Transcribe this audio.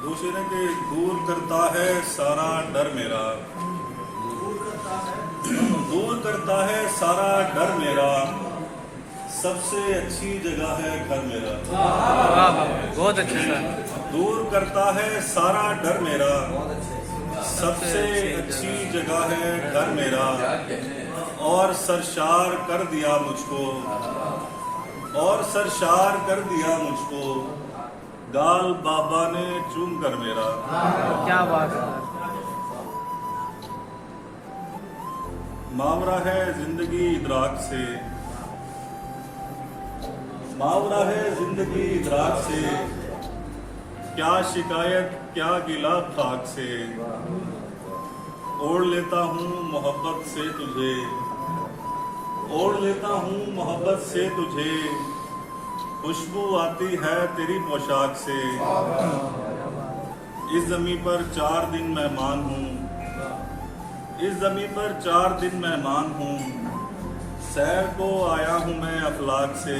दूसरे के दूर करता है सारा डर मेरा, दूर करता है सारा डर मेरा, सबसे अच्छी जगह है घर मेरा। वाह बहुत अच्छे सर। दूर करता है सारा डर मेरा, सबसे अच्छी जगह है घर मेरा, और सरशार कर दिया मुझको, और सरशार कर दिया मुझको, गाल बाबा ने चूम कर मेरा। क्या बात है। मावरा है जिंदगी इदराक से, मावरा है जिंदगी इदराक से, क्या शिकायत क्या गिला खाक से, ओढ़ लेता हूँ मोहब्बत से तुझे, ओढ़ लेता हूँ मोहब्बत से तुझे, खुशबू आती है तेरी पोशाक से। इस ज़मीं पर 4 दिन मेहमान हूँ, इस ज़मीं पर 4 दिन मेहमान हूँ, सैर को आया हूँ मैं अफलाक से।